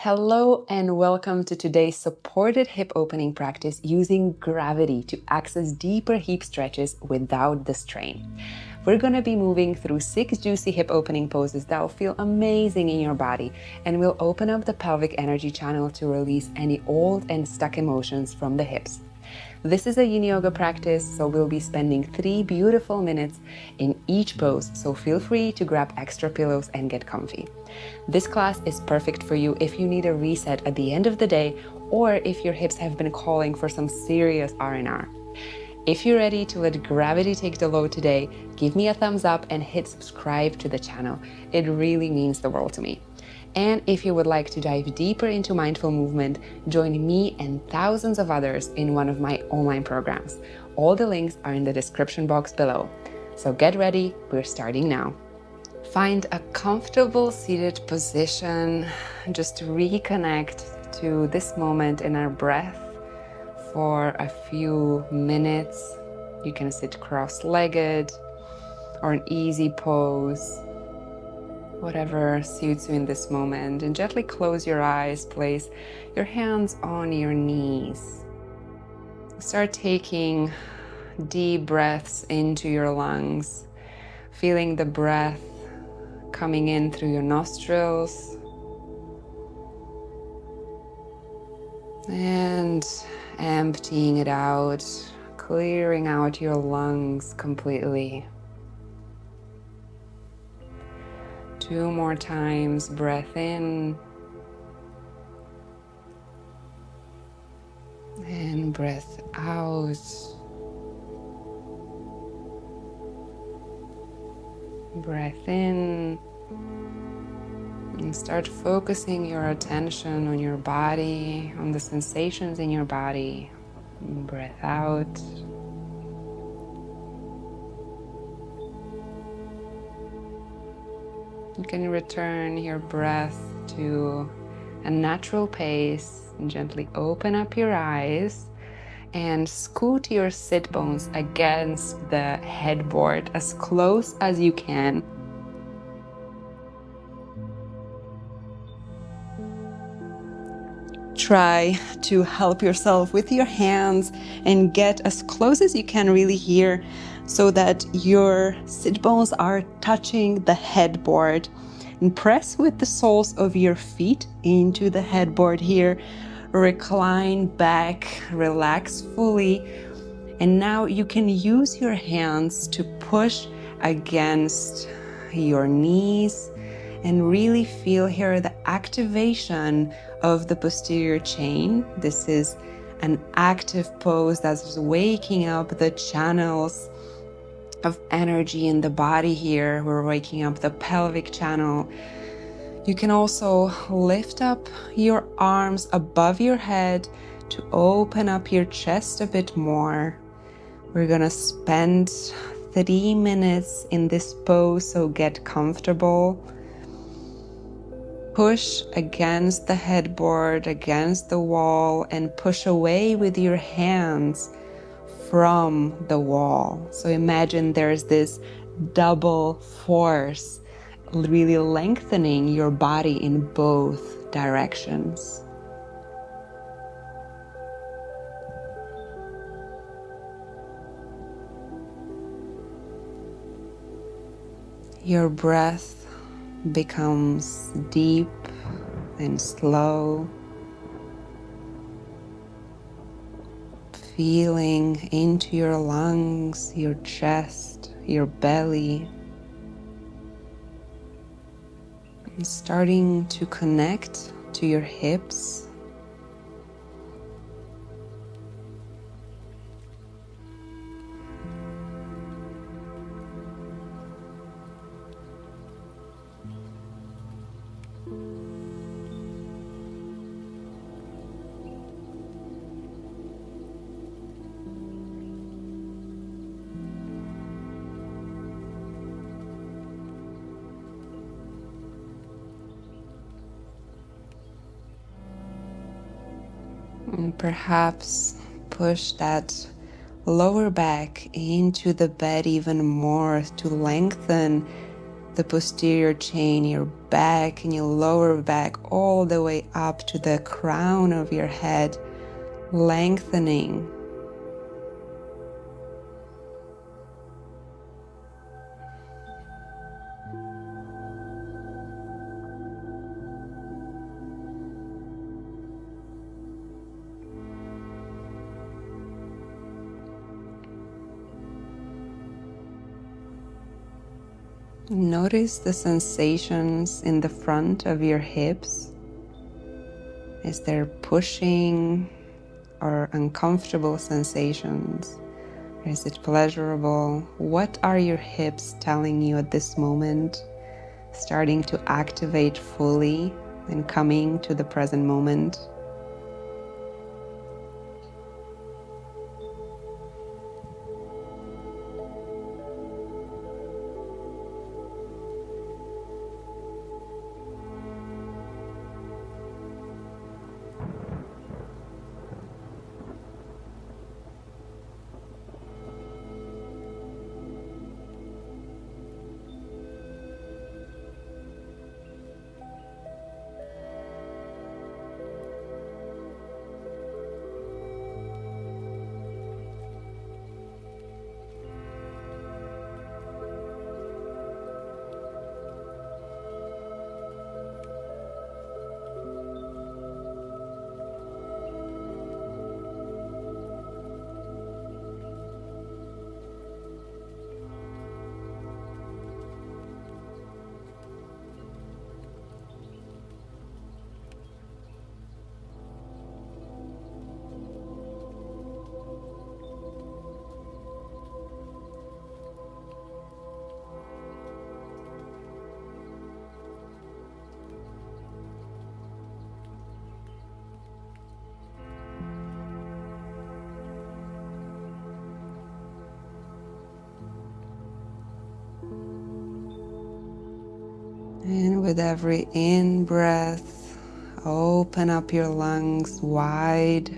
Hello and welcome to today's supported hip opening practice using gravity to access deeper hip stretches without the strain. We're going to be moving through 6 juicy hip opening poses that will feel amazing in your body, and we'll open up the pelvic energy channel to release any old and stuck emotions from the hips. This is a yin yoga practice, so we'll be spending 3 beautiful minutes in each pose, so feel free to grab extra pillows and get comfy. This class is perfect for you if you need a reset at the end of the day or if your hips have been calling for some serious R&R. If you're ready to let gravity take the load today, give me a thumbs up and hit subscribe to the channel. It really means the world to me. And if you would like to dive deeper into mindful movement, join me and thousands of others in one of my online programs. All the links are in the description box below. So get ready, we're starting now. Find a comfortable seated position. Just reconnect to this moment in our breath for a few minutes. You can sit cross-legged or an easy pose, whatever suits you in this moment. And gently close your eyes, place your hands on your knees. Start taking deep breaths into your lungs, feeling the breath coming in through your nostrils and emptying it out, clearing out your lungs completely. 2 more times, breath in and breath out. Breath in and start focusing your attention on your body, on the sensations in your body. Breath out. You can return your breath to a natural pace and gently open up your eyes and scoot your sit bones against the headboard as close as you can. Try to help yourself with your hands and get as close as you can really here so that your sit bones are touching the headboard. And press with the soles of your feet into the headboard here. Recline back, relax fully. And now you can use your hands to push against your knees and really feel here the activation of the posterior chain. This is an active pose that's waking up the channels of energy in the body here. We're waking up the pelvic channel. You can also lift up your arms above your head to open up your chest a bit more. We're gonna spend 3 minutes in this pose, so get comfortable. Push against the headboard, against the wall, and push away with your hands from the wall. So imagine there's this double force, really lengthening your body in both directions. Your breath becomes deep and slow, feeling into your lungs, your chest, your belly, and starting to connect to your hips. And perhaps push that lower back into the bed even more to lengthen the posterior chain, your back and your lower back, all the way up to the crown of your head, lengthening. Notice the sensations in the front of your hips. Is there pushing or uncomfortable sensations? Is it pleasurable? What are your hips telling you at this moment? Starting to activate fully and coming to the present moment. And with every in-breath, open up your lungs wide.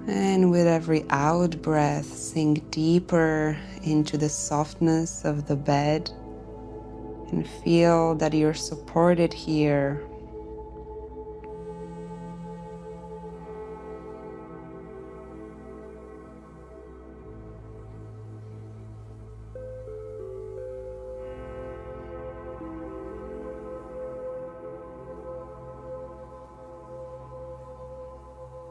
And with every out-breath, sink deeper into the softness of the bed and feel that you're supported here.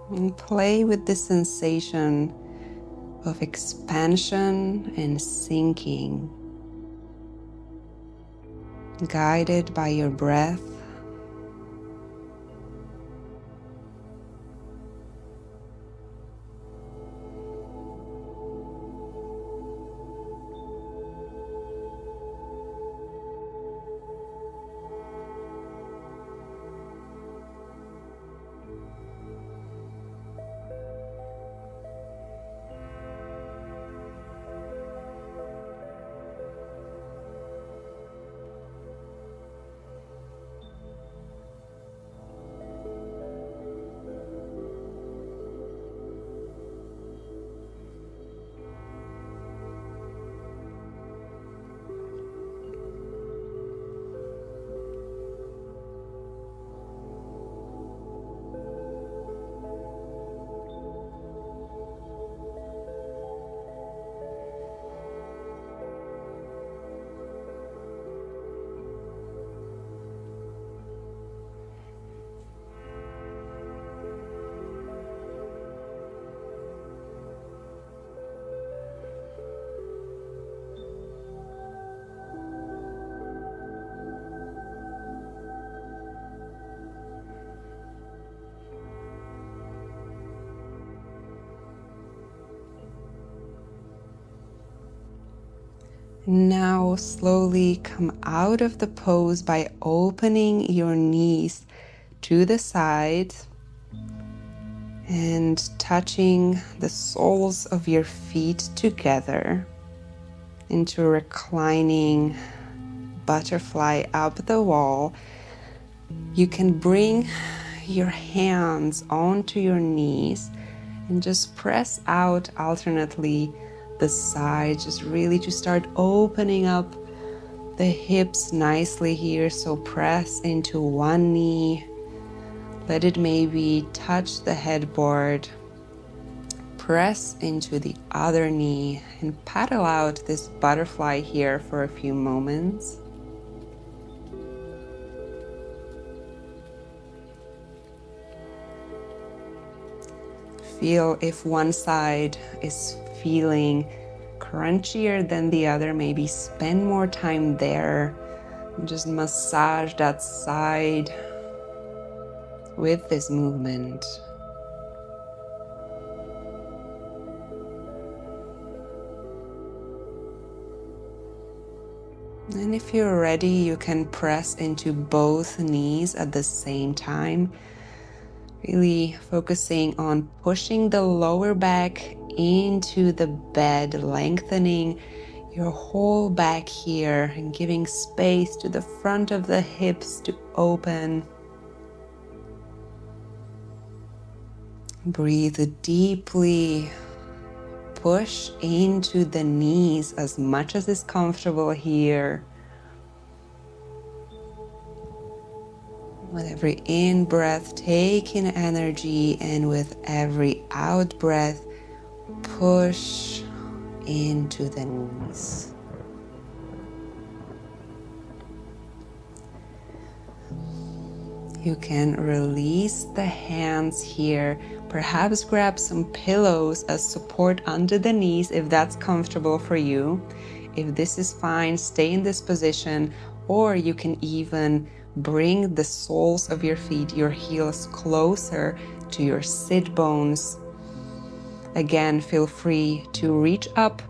And play with the sensation of expansion and sinking, guided by your breath. Now slowly come out of the pose by opening your knees to the side and touching the soles of your feet together into a reclining butterfly up the wall. You can bring your hands onto your knees and just press out alternately the sides, just really to start opening up the hips nicely here. So press into one knee, let it maybe touch the headboard, press into the other knee, and paddle out this butterfly here for a few moments. Feel if one side is feeling crunchier than the other, maybe spend more time there. Just massage that side with this movement. And if you're ready, you can press into both knees at the same time. Really focusing on pushing the lower back into the bed, lengthening your whole back here and giving space to the front of the hips to open. Breathe deeply. Push into the knees as much as is comfortable here. With every in-breath, take in energy, and with every out-breath, push into the knees. You can release the hands here. Perhaps grab some pillows as support under the knees if that's comfortable for you. If this is fine, stay in this position, or you can even bring the soles of your feet, your heels closer to your sit bones. Again, feel free to reach up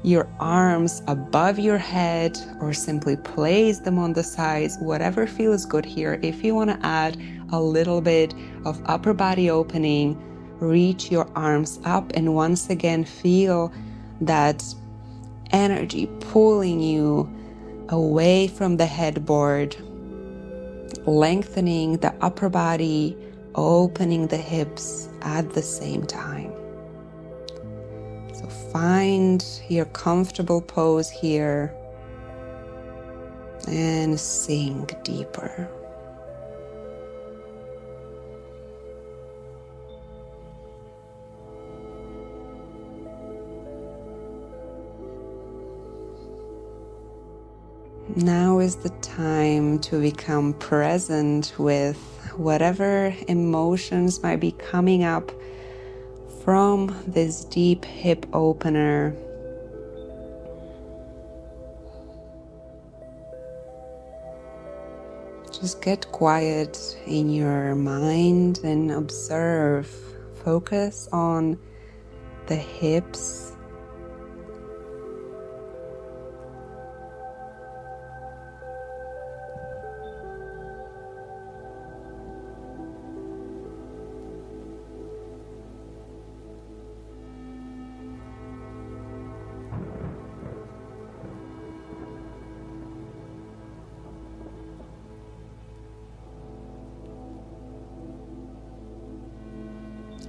your arms above your head or simply place them on the sides, whatever feels good here. If you want to add a little bit of upper body opening, reach your arms up and once again feel that energy pulling you away from the headboard, lengthening the upper body, opening the hips at the same time. So find your comfortable pose here and sink deeper. Now is the time to become present with whatever emotions might be coming up from this deep hip opener. Just get quiet in your mind and observe. Focus on the hips.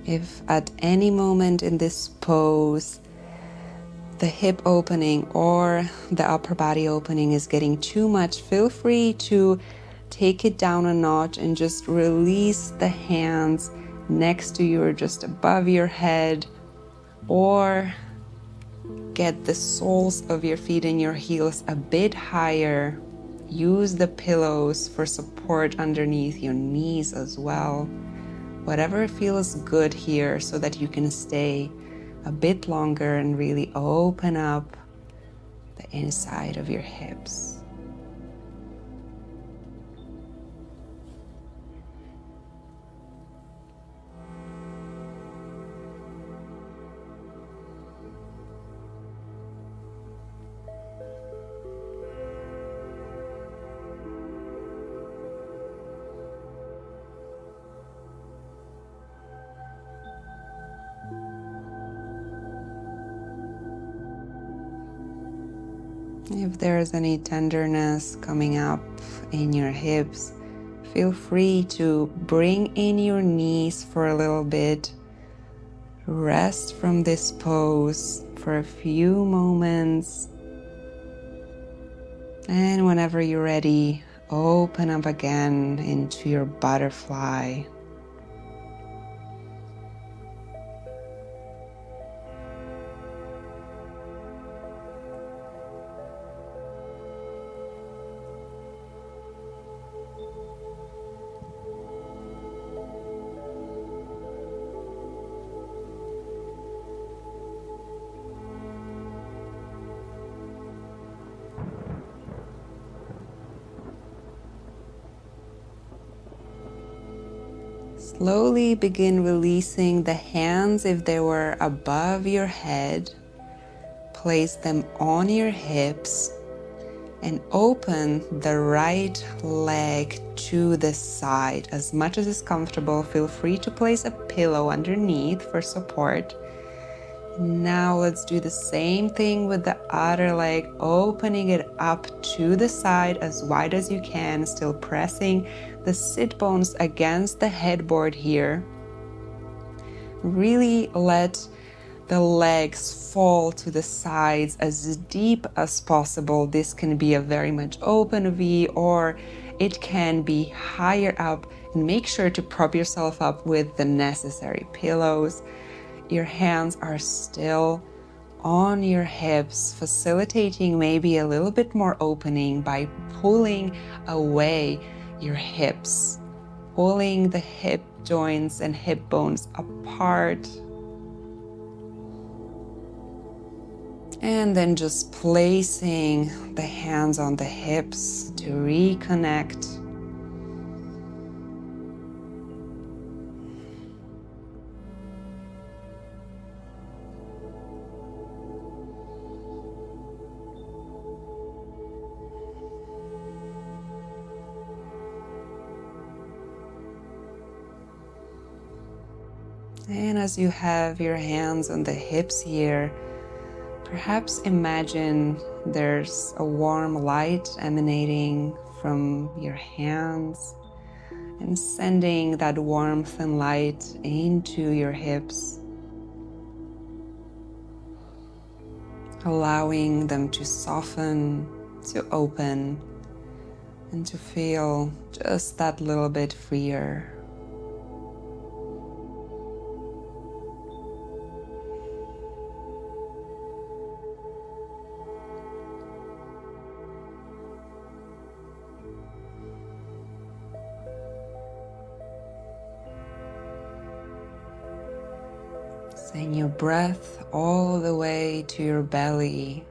If at any moment in this pose the hip opening or the upper body opening is getting too much, feel free to take it down a notch and just release the hands next to you or just above your head, or get the soles of your feet and your heels a bit higher. Use the pillows for support underneath your knees as well. Whatever feels good here so that you can stay a bit longer and really open up the inside of your hips. If there is any tenderness coming up in your hips, feel free to bring in your knees for a little bit. Rest from this pose for a few moments. And whenever you're ready, open up again into your butterfly. Slowly begin releasing the hands if they were above your head. Place them on your hips and open the right leg to the side as much as is comfortable. Feel free to place a pillow underneath for support. Now let's do the same thing with the other leg, opening it up to the side as wide as you can, still pressing the sit bones against the headboard here. Really let the legs fall to the sides as deep as possible. This can be a very much open V, or it can be higher up. And make sure to prop yourself up with the necessary pillows. Your hands are still on your hips, facilitating maybe a little bit more opening by pulling away your hips, pulling the hip joints and hip bones apart. And then just placing the hands on the hips to reconnect. And as you have your hands on the hips here, perhaps imagine there's a warm light emanating from your hands and sending that warmth and light into your hips, allowing them to soften, to open, and to feel just that little bit freer. Send your breath all the way to your belly.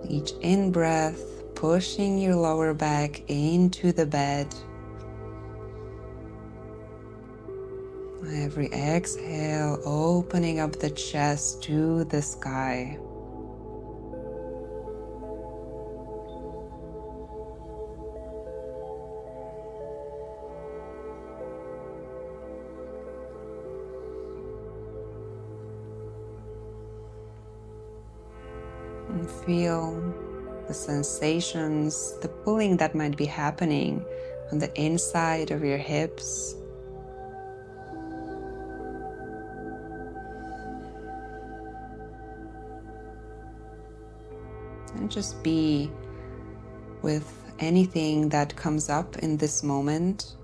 Each in-breath pushing your lower back into the bed. Every exhale opening up the chest to the sky. And feel the sensations, the pulling that might be happening on the inside of your hips. And just be with anything that comes up in this moment.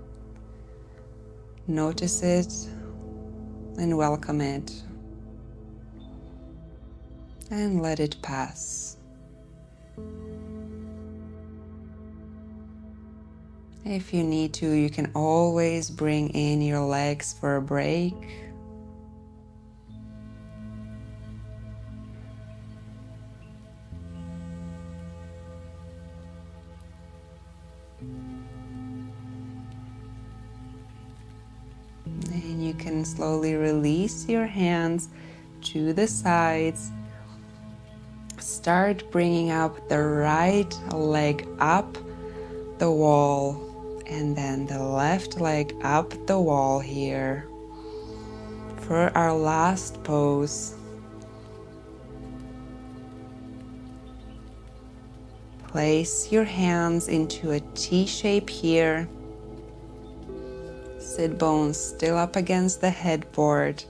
Notice it and welcome it. And let it pass. If you need to, you can always bring in your legs for a break. And you can slowly release your hands to the sides. Start bringing up the right leg up the wall and then the left leg up the wall here. For our last pose, place your hands into a T shape here. sit bones still up against the headboard.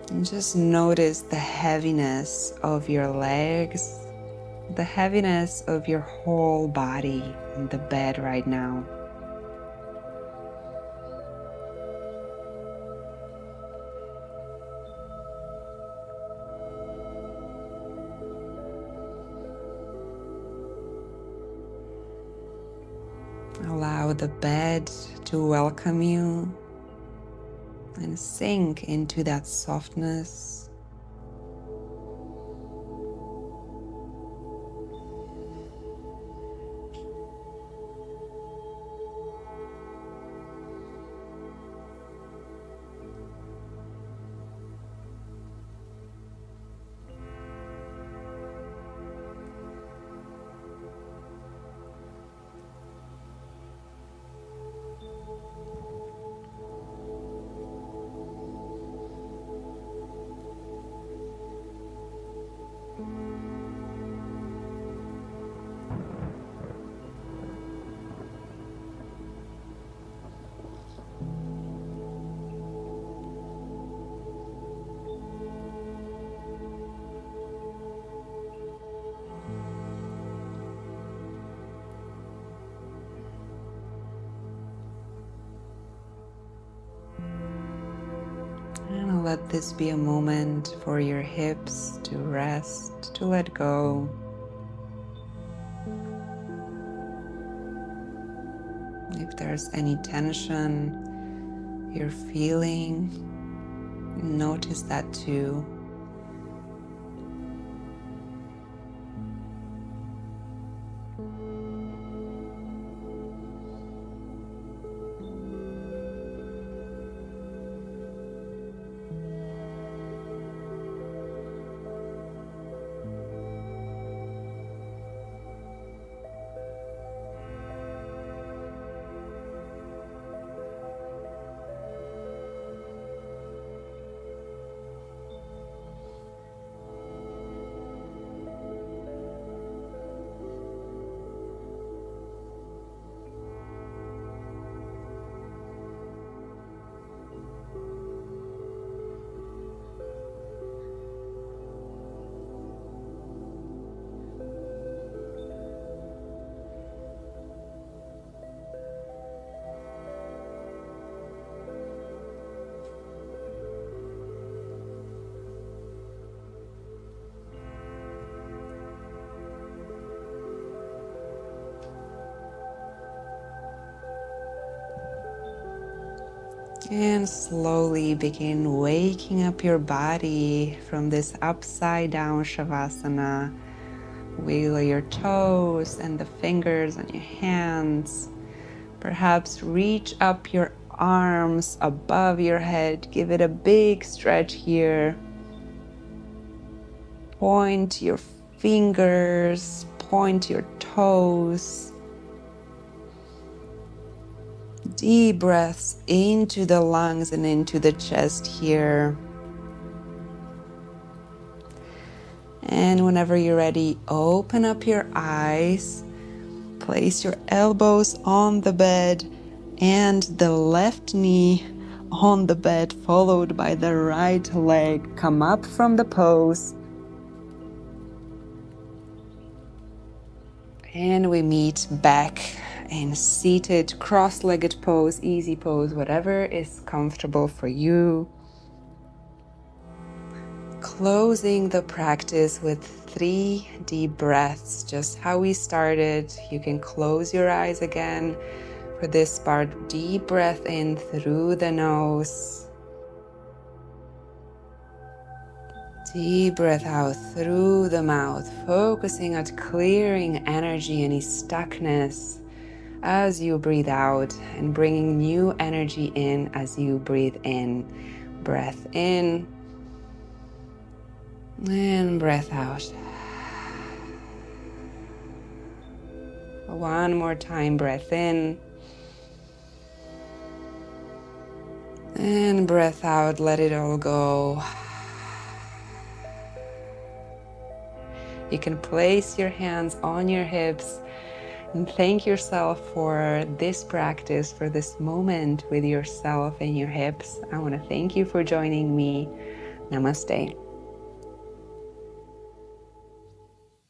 And just notice the heaviness of your legs, the heaviness of your whole body in the bed right now. Allow the bed to welcome you and sink into that softness. And let this be a moment for your hips to rest, to let go. If there's any tension you're feeling, notice that too. And slowly begin waking up your body from this upside down shavasana. Wiggle your toes and the fingers on your hands. Perhaps reach up your arms above your head. Give it a big stretch here. Point your fingers, point your toes. Deep breaths into the lungs and into the chest here. And whenever you're ready, open up your eyes. Place your elbows on the bed and the left knee on the bed, followed by the right leg. Come up from the pose. And we meet back in seated cross-legged pose, easy pose, whatever is comfortable for you. Closing the practice with 3 deep breaths, just how we started. You can close your eyes again for this part. Deep breath in through the nose. Deep breath out through the mouth, focusing on clearing energy, any stuckness as you breathe out, and bringing new energy in as you breathe in. Breath in and breath out. One more time, breath in and breath out. Let it all go. You can place your hands on your hips And thank yourself for this practice, for this moment with yourself and your hips. I want to thank you for joining me. Namaste.